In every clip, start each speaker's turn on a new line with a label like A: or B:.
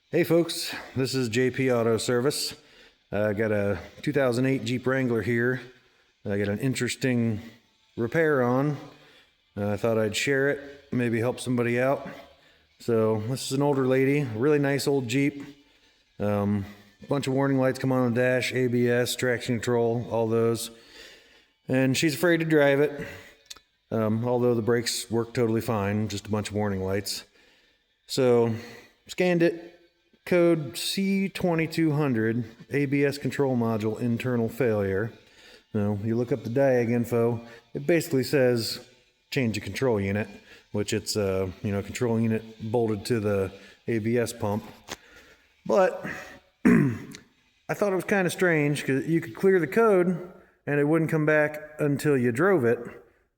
A: Hey folks, this is JP Auto Service. I got a 2008 Jeep Wrangler here. I got an interesting repair on. I thought I'd share it, maybe help somebody out. So this is an older lady, a really nice old Jeep. Bunch of warning lights come on the dash, ABS, traction control, all those. And she's afraid to drive it, although the brakes work totally fine, just a bunch of warning lights. So scanned it. Code C2200, ABS control module internal failure. Now, you look up the diag info, it basically says change the control unit, which it's control unit bolted to the ABS pump. But I thought it was kind of strange because you could clear the code and it wouldn't come back until you drove it,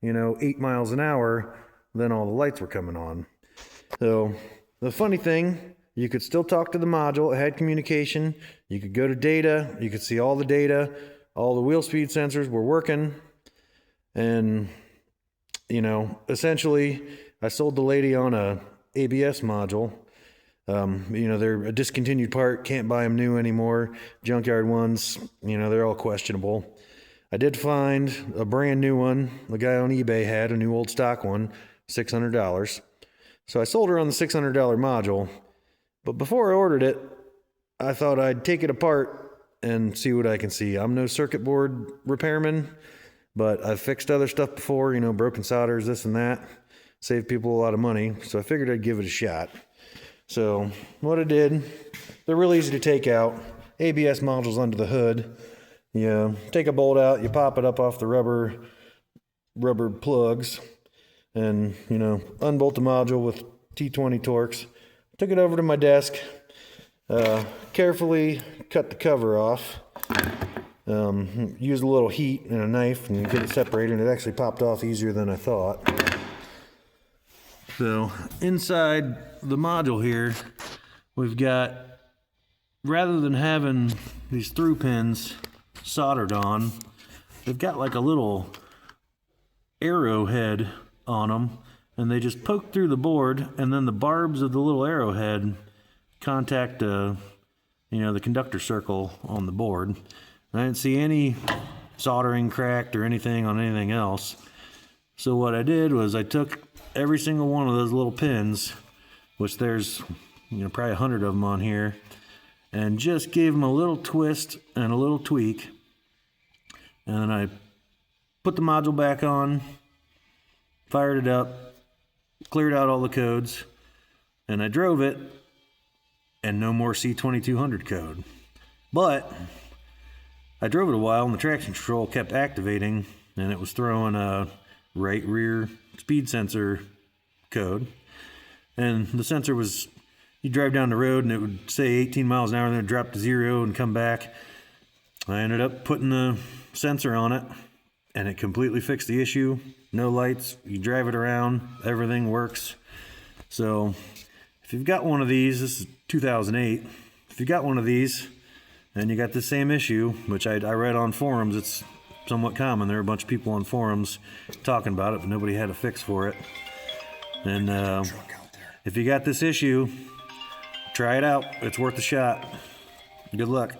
A: 8 miles an hour, then all the lights were coming on. So the funny thing, you could still talk to the module. It had communication. You could go to data. You could see all the data. All the wheel speed sensors were working. And, essentially, I sold the lady on a ABS module. They're a discontinued part. Can't buy them new anymore. Junkyard ones, they're all questionable. I did find a brand new one. The guy on eBay had a new old stock one, $600. So I sold her on the $600 module. But before I ordered it, I thought I'd take it apart and see what I can see. I'm no circuit board repairman, but I've fixed other stuff before, broken solders, this and that. Saved people a lot of money, so I figured I'd give it a shot. So what I did, they're really easy to take out. ABS modules under the hood. You take a bolt out, you pop it up off the rubber plugs, and, unbolt the module with T20 Torx. Took it over to my desk, carefully cut the cover off, used a little heat and a knife and get it separated, and it actually popped off easier than I thought. So inside the module here, we've got, rather than having these through pins soldered on, they've got like a little arrowhead on them. And they just poke through the board, and then the barbs of the little arrowhead contact, the conductor circle on the board. I didn't see any soldering cracked or anything on anything else. So what I did was I took every single one of those little pins, which there's probably 100 of them on here, and just gave them a little twist and a little tweak. And then I put the module back on, fired it up, cleared out all the codes, and I drove it, and no more C2200 code. But I drove it a while, and the traction control kept activating, and it was throwing a right rear speed sensor code. And the sensor was, you drive down the road, and it would say 18 miles an hour, and then it drop to 0 and come back. I ended up putting the sensor on it, and it completely fixed the issue. No lights, you drive it around, everything works. So if you've got one of these, this is 2008, if you got one of these and you got the same issue, which I read on forums, it's somewhat common. There are a bunch of people on forums talking about it, but nobody had a fix for it. And if you got this issue, try it out. It's worth a shot. Good luck.